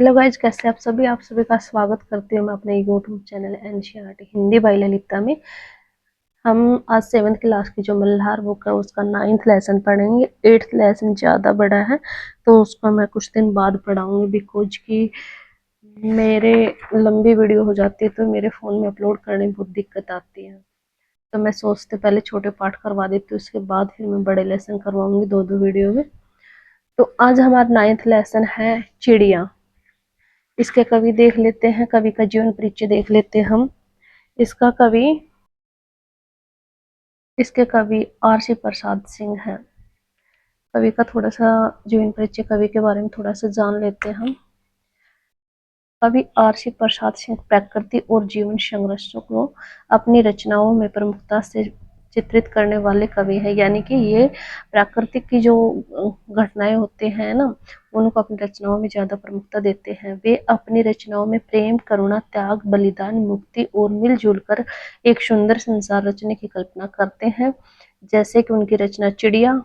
Hello guys, कैसे आप सभी का स्वागत करती हूँ मैं अपने YouTube channel NCERT Hindi by Lalita में। हम आज 7th क्लास की जो मल्हार बुक है उसका 9th लेसन पढ़ेंगे। 8th लेसन ज़्यादा बड़ा है तो उसको मैं कुछ दिन बाद पढ़ाऊंगी, बिकॉज कि मेरे लंबी वीडियो हो जाती है तो मेरे फ़ोन में अपलोड करने में बहुत दिक्कत आती है। तो मैं सोचते पहले छोटे पार्ट करवा देती हूँ, उसके बाद फिर मैं बड़े लेसन करवाऊंगी दो दो वीडियो में। तो आज हमारा 9th लेसन है चिड़िया। इसके कवि देख लेते हैं, कवि का जीवन परिचय देख लेते हैं हम। इसका कवि इसके कवि आर.सी. प्रसाद सिंह हैं। कवि का थोड़ा सा जीवन परिचय, कवि के बारे में थोड़ा सा जान लेते हैं हम। कवि आर.सी. प्रसाद सिंह प्रकृति और जीवन संघर्षों को अपनी रचनाओं में प्रमुखता से चित्रित करने वाले कवि है। यानी कि ये प्राकृतिक की जो घटनाएं होते हैं ना, उनको अपनी रचनाओं में ज्यादा प्रमुखता देते हैं। वे अपनी रचनाओं में प्रेम, करुणा, त्याग, बलिदान, मुक्ति और मिलजुल कर एक सुंदर संसार रचने की कल्पना करते हैं। जैसे कि उनकी रचना चिड़िया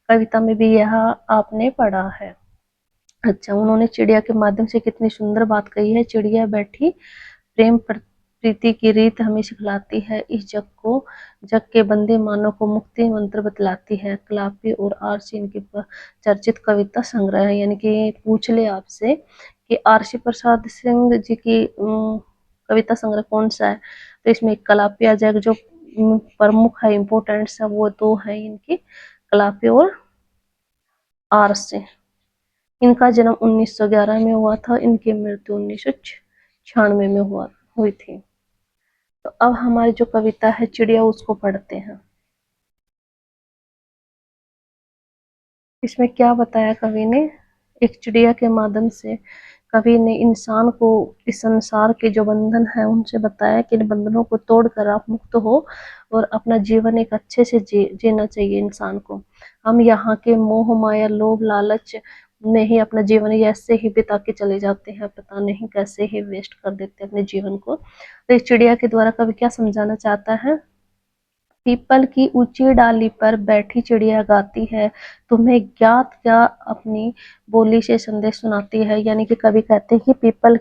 कविता में भी यह आपने पढ़ा है। अच्छा, उन्होंने चिड़िया के माध्यम से कितनी सुंदर बात कही है। चिड़िया बैठी प्रेम प्रीति की रीत हमें सिखलाती है, इस जग के बंदे मानव को मुक्ति मंत्र बतलाती है। कलापी और आर.सी. इनकी चर्चित कविता संग्रह है। यानी कि पूछ ले आपसे कि आर.सी. प्रसाद सिंह जी की कविता संग्रह कौन सा है, तो इसमें कलापी आ जाएगा। जो प्रमुख है, इम्पोर्टेंट है, वो दो है इनकी, कलापी और आर.सी. इनका जन्म 1911 में हुआ था, इनकी मृत्यु 1996 में हुई थी। तो अब हमारी जो कविता है चिड़िया, उसको पढ़ते हैं। इसमें क्या बताया कवि ने? एक चिड़िया के माध्यम से कवि ने इंसान को इस संसार के जो बंधन है उनसे बताया कि इन बंधनों को तोड़कर आप मुक्त हो और अपना जीवन एक अच्छे से जीना चाहिए इंसान को। हम यहाँ के मोह माया लोभ लालच में ही अपना जीवन ऐसे ही बिता के चले जाते हैं, पता नहीं कैसे ही वेस्ट कर देते हैं अपने जीवन को। तो इस चिड़िया के द्वारा कवि क्या समझाना चाहता है? पीपल की ऊंची डाली पर बैठी चिड़िया गाती है, तुम्हें ज्ञात क्या अपनी बोली से संदेश सुनाती है। यानी कि कवि कहते हैं कि पीपल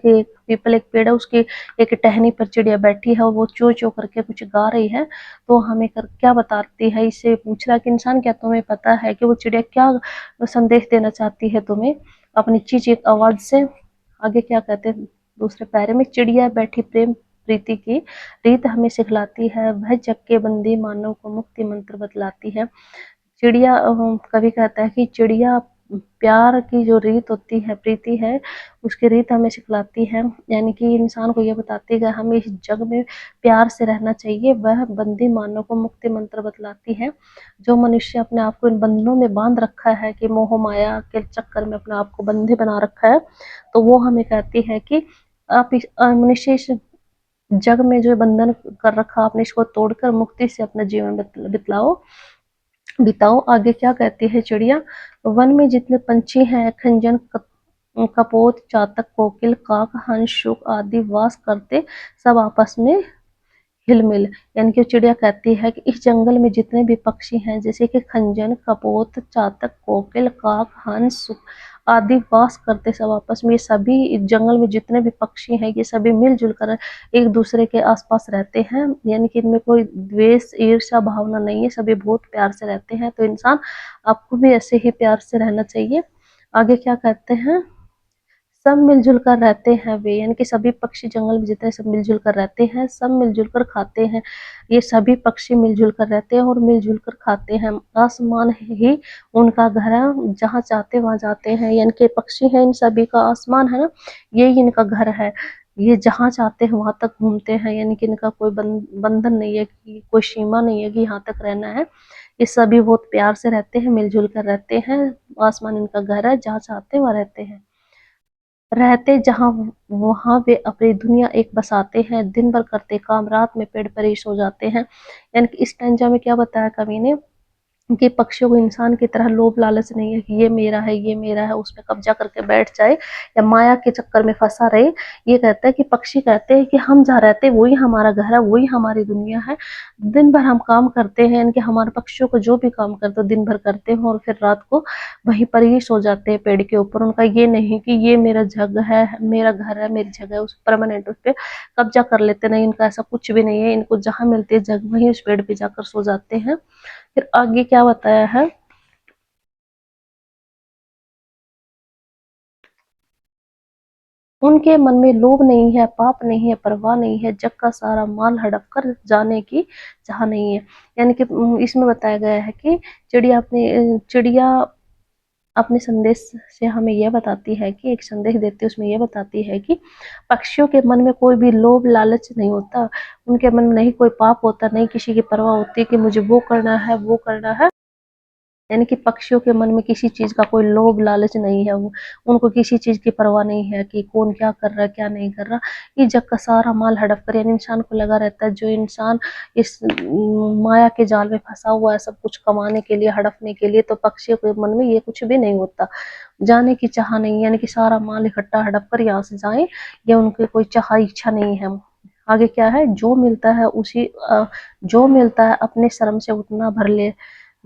एक पेड़ है, उसकी एक टहनी पर चिड़िया बैठी है और वो चो चो करके कुछ गा रही है। तो हमें क्या बताती है? इससे पूछ रहा है कि इंसान, क्या तुम्हें पता है कि वो चिड़िया क्या संदेश देना चाहती है तुम्हें अपनी चीज एक आवाज से? आगे क्या कहते हैं दूसरे पैरे में? चिड़िया बैठी प्रेम प्रीति की रीत हमें सिखलाती है, वह जग के बंदी मानव को मुक्ति मंत्र बतलाती है। चिड़िया कवि कहता है कि चिड़िया प्यार की जो रीत होती है, प्रीति है, उसकी रीत हमें सिखलाती है। यानी कि इंसान को यह बताती है कि हमें इस जग में प्यार से रहना चाहिए। वह बंदी मानव को मुक्ति मंत्र बतलाती है। जो मनुष्य अपने आप को इन बंधनों में बांध रखा है कि मोह माया के चक्कर में अपने आप को बंधे बना रखा है, तो वो हमें कहती है कि आप इस मनुष्य इस जग में जो बंधन कर रखा आपने, इसको तोड़कर मुक्ति से अपना जीवन बिताओ। आगे क्या कहती है चिड़िया? वन में जितने पंछी हैं, खंजन, कपोत, चातक, कोकिल, काक, हंस, शुक आदि वास करते, सब आपस में हिलमिल। यानी कि चिड़िया कहती है कि इस जंगल में जितने भी पक्षी हैं, जैसे कि खंजन, कपोत, चातक, कोकिल, काक, हंस आदि वास करते सब आपस में। ये सभी जंगल में जितने भी पक्षी हैं, ये सभी मिलजुल कर एक दूसरे के आसपास रहते हैं। यानी कि इनमें कोई द्वेष ईर्ष्या भावना नहीं है, सभी बहुत प्यार से रहते हैं। तो इंसान, आपको भी ऐसे ही प्यार से रहना चाहिए। आगे क्या कहते हैं? सब मिलजुल कर रहते हैं वे, यानी कि सभी पक्षी जंगल में जितने सब मिलजुल कर रहते हैं, सब मिलजुल कर खाते हैं। ये सभी पक्षी मिलजुल कर रहते हैं और मिलजुल कर खाते हैं। आसमान ही उनका घर है, जहाँ चाहते वहां जाते हैं। यानी कि पक्षी है, इन सभी का आसमान है ना, यही इनका घर है। ये जहाँ चाहते हैं वहां तक घूमते हैं। यानी कि इनका कोई बंधन नहीं है, कि कोई सीमा नहीं है कि यहाँ तक रहना है। ये सभी बहुत प्यार से रहते हैं, मिलजुल कर रहते हैं। आसमान इनका घर है, जहाँ चाहते हैं वहां रहते हैं। रहते जहाँ वहां वे अपनी दुनिया एक बसाते हैं, दिन भर करते काम, रात में पेड़ पर ही सो जाते हैं। यानी कि इस स्टैंजा में क्या बताया कवि ने? कि पक्षियों को इंसान की तरह लोभ लालच नहीं है कि ये मेरा है, ये मेरा है, उसमें कब्जा करके बैठ जाए या माया के चक्कर में फंसा रहे। ये कहता है कि पक्षी कहते हैं कि हम जहाँ रहते हैं वही हमारा घर है, वही हमारी दुनिया है। दिन भर हम काम करते हैं, इनके हमारे पक्षियों को जो भी काम करते हो दिन भर करते हैं और फिर रात को वहीं पर ही सो जाते हैं पेड़ के ऊपर। उनका ये नहीं कि ये मेरा जगह है, मेरा घर है, मेरी जगह है, उस परमानेंट उस पर कब्जा कर लेते, नहीं, इनका ऐसा कुछ भी नहीं है। इनको जहां मिलती है जगह वहीं उस पेड़ पे जाकर सो जाते हैं। फिर आगे क्या बताया है, उनके मन में लोभ नहीं है, पाप नहीं है, परवाह नहीं है, जग का सारा माल हड़प कर जाने की चाह नहीं है। यानी कि इसमें बताया गया है कि चिड़िया अपने संदेश से हमें यह बताती है कि एक संदेश देती है, उसमें यह बताती है कि पक्षियों के मन में कोई भी लोभ लालच नहीं होता। उनके मन में नहीं कोई पाप होता, नहीं किसी की परवाह होती कि मुझे वो करना है, वो करना है। यानी कि पक्षियों के मन में किसी चीज का कोई लोभ लालच नहीं है। उनको किसी चीज की परवाह नहीं है कि कौन क्या कर रहा है, क्या नहीं कर रहा। ये जग का सारा माल हड़प कर, यानी इंसान को लगा रहता है, जो इंसान इस माया के जाल में फंसा हुआ है सब कुछ कमाने के लिए, हड़पने के लिए, तो पक्षियों के मन में ये कुछ भी नहीं होता, जाने की चाह नहीं। यानी कि सारा माल इकट्ठा हड़प कर यहाँ से जाए, ये उनकी कोई चाह इच्छा नहीं है। आगे क्या है, जो मिलता है जो मिलता है अपने श्रम से उतना भर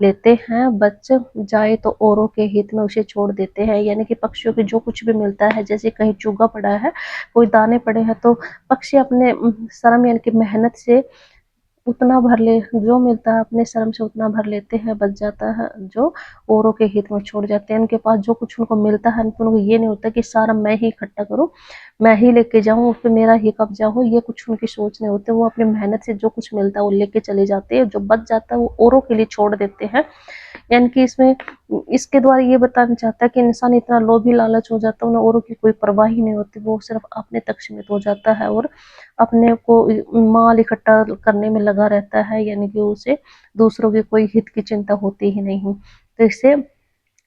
लेते हैं, बच जाए तो औरों के हित में उसे छोड़ देते हैं। यानी कि पक्षियों के जो कुछ भी मिलता है, जैसे कहीं चूगा पड़ा है, कोई दाने पड़े हैं, तो पक्षी अपने श्रम यानी कि मेहनत से उतना भर ले, जो मिलता है अपने श्रम से उतना भर लेते हैं, बच जाता है जो औरों के हित में छोड़ जाते हैं। उनके पास जो कुछ उनको मिलता है, उनको ये नहीं होता कि सारा मैं ही इकट्ठा करूं, मैं ही लेके जाऊं, उस पर मेरा ही कब्जा हो, ये कुछ उनकी सोच नहीं होते। वो अपनी मेहनत से जो कुछ मिलता है वो लेके चले जाते हैं, जो बच जाता है वो औरों के लिए छोड़ देते हैं। यानी कि इसमें इसके द्वारा ये बताना चाहता है कि इंसान इतना लोभी लालच हो जाता है, उन्हें औरों की कोई परवाह ही नहीं होती, वो सिर्फ अपने तक सीमित हो जाता है और अपने को माल इकट्ठा करने में लगा रहता है। यानी कि उसे दूसरों के कोई हित की चिंता होती ही नहीं। तो इससे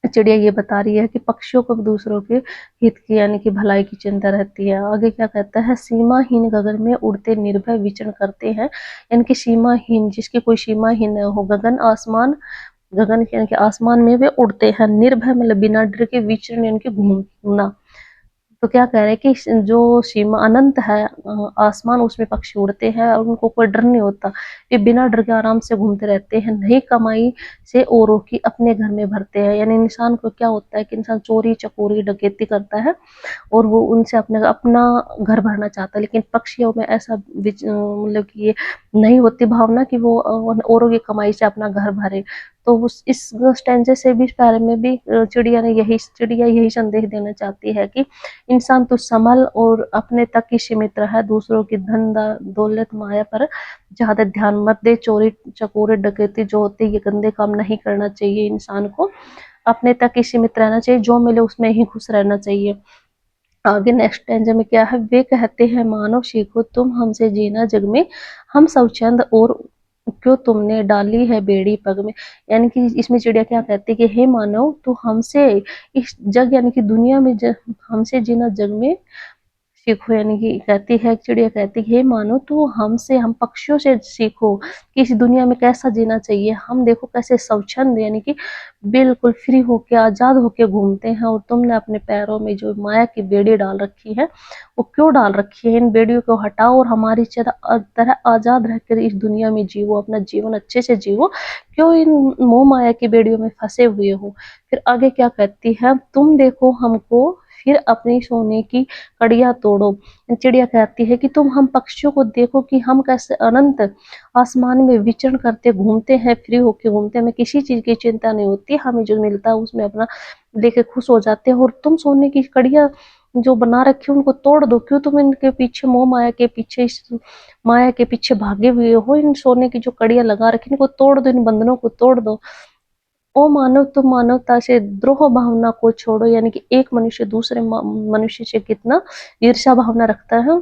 चिड़िया ये बता रही है कि पक्षियों को भी दूसरों के हित की यानी कि भलाई की चिंता रहती है। आगे क्या कहता है, सीमाहीन गगन में उड़ते निर्भय विचरण करते हैं। यानी कि सीमाहीन, जिसकी कोई सीमाहीन हो, गगन आसमान, गगन यानी कि आसमान में वे उड़ते हैं, निर्भय मतलब बिना डर के, विचरण यानी कि घूमना। तो क्या कह रहे हैं कि जो सीमा अनंत है आसमान, उसमें पक्षी उड़ते हैं और उनको कोई डर नहीं होता, ये बिना डर के आराम से घूमते रहते हैं, नहीं कमाई से औरों की अपने घर में भरते हैं। यानी इंसान को क्या होता है कि इंसान चोरी चकोरी डकैती करता है और वो उनसे अपने अपना घर भरना चाहता है, लेकिन पक्षियों में ऐसा मतलब कि ये नहीं होती भावना कि वो औरों की कमाई से अपना घर भरे। तो उस इस स्टेंजे से भी बारे में भी चिड़िया यही संदेश देना चाहती है कि इंसान तो संभल और अपने तक ही सीमित रहा, दूसरों की धन दौलत माया पर ज्यादा ध्यान मत दे। चोरी चकोरी डकैती जो होती है, ये गंदे काम नहीं करना चाहिए। इंसान को अपने तक ही सीमित रहना चाहिए, जो मिले उसमें ही खुश रहना चाहिए। आगे नेक्स्ट टेंज में क्या है, वे कहते हैं मानव सीखो तुम हमसे जीना जग में, हम सब चंद और क्यों तुमने डाली है बेड़ी पग में। यानी कि इसमें चिड़िया क्या कहती है कि हे मानव, तू हमसे इस जग यानी कि दुनिया में हमसे जीना जग में सीखो। यानी कि कहती है चिड़िया, कहती है मानो तो हमसे, हम पक्षियों से सीखो कि इस दुनिया में कैसा जीना चाहिए। हम देखो कैसे स्वच्छंद यानी कि बिल्कुल फ्री होके आजाद होके घूमते हैं, और तुमने अपने पैरों में जो माया की बेड़ी डाल रखी है, वो क्यों डाल रखी है। इन बेड़ियों को हटाओ और हमारी तरह आजाद रहकर इस दुनिया में जीवो, अपना जीवन अच्छे से जीवो, क्यों इन मोह माया की बेड़ियों में फंसे हुए हो। फिर आगे क्या कहती है, तुम देखो हमको फिर अपनी सोने की कड़ियां तोड़ो। चिड़िया कहती है कि तुम हम पक्षियों को देखो कि हम कैसे अनंत आसमान में विचरण करते घूमते हैं, फ्री होके घूमते हैं, हमें किसी चीज की चिंता नहीं होती, हमें जो मिलता है उसमें अपना लेके खुश हो जाते हैं। और तुम सोने की कड़ियां जो बना रखी है उनको तोड़ दो, क्यों तुम इनके पीछे मोह माया के पीछे, इस माया के पीछे भागे हुए हो। इन सोने की जो कड़ियां लगा रखी इनको तोड़ दो, इन बंधनों को तोड़ दो। ओ मानव, तुम मानवता से द्रोह भावना को छोड़ो। यानी कि एक मनुष्य दूसरे मनुष्य से कितना ईर्ष्या भावना रखता है।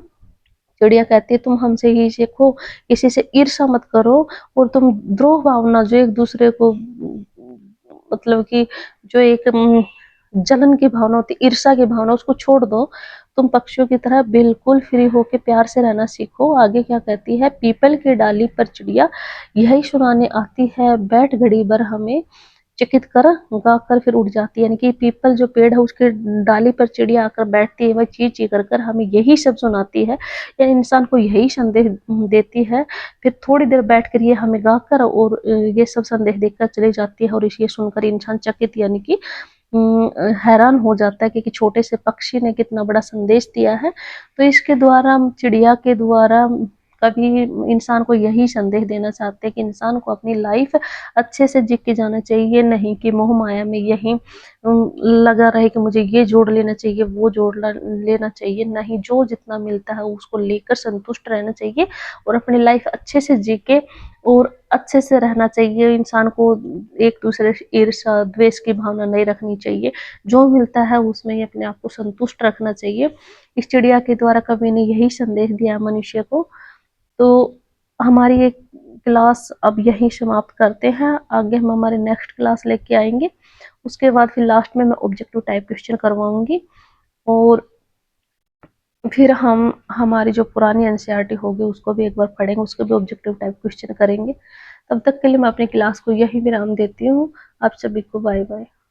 चिड़िया कहती है तुम हमसे ही सीखो, किसी से ईर्ष्या मत करो, और तुम द्रोह भावना जो एक दूसरे को मतलब कि जो एक जलन की भावना होती है, ईर्ष्या की भावना, उसको छोड़ दो। तुम पक्षियों की तरह बिल्कुल फ्री होके प्यार से रहना सीखो। आगे क्या कहती है, पीपल की डाली पर चिड़िया यही सुनाने आती है, बैठ घड़ी भर हमें चकित कर, गा कर फिर उड़ जाती है। यानी कि पीपल जो पेड़ है उसके डाली पर चिड़िया आकर बैठती है, वह ची ची कर कर हमें यही शब्द सुनाती है, या इंसान को यही संदेश देती है। फिर थोड़ी देर बैठ कर ये हमें गा कर और ये सब संदेश देकर चली जाती है, और ये सुनकर इंसान चकित यानी कि हैरान हो जाता है कि छोटे से पक्षी ने कितना बड़ा संदेश दिया है। तो इसके द्वारा, चिड़िया के द्वारा कभी इंसान को यही संदेश देना चाहते हैं कि इंसान को अपनी लाइफ अच्छे से जी के जाना चाहिए, नहीं कि मोह माया में यही लगा रहे कि मुझे ये जोड़ लेना चाहिए, वो जोड़ लेना चाहिए। नहीं, जो जितना मिलता है उसको लेकर संतुष्ट रहना चाहिए, और अपनी लाइफ अच्छे से जी के और अच्छे से रहना चाहिए। इंसान को एक दूसरे से ईर्ष्या द्वेष की भावना नहीं रखनी चाहिए, जो मिलता है उसमें ही अपने आप को संतुष्ट रखना चाहिए। इस चिड़िया के द्वारा कवि ने यही संदेश दिया मनुष्य को। तो हमारी एक क्लास अब यहीं समाप्त करते हैं, आगे हम हमारे नेक्स्ट क्लास लेके आएंगे। उसके बाद फिर लास्ट में मैं ऑब्जेक्टिव टाइप क्वेश्चन करवाऊंगी, और फिर हम हमारी जो पुरानी एनसीईआरटी होगी उसको भी एक बार पढ़ेंगे, उसके भी ऑब्जेक्टिव टाइप क्वेश्चन करेंगे। तब तक के लिए मैं अपनी क्लास को यही विराम देती हूँ। आप सभी को बाय बाय।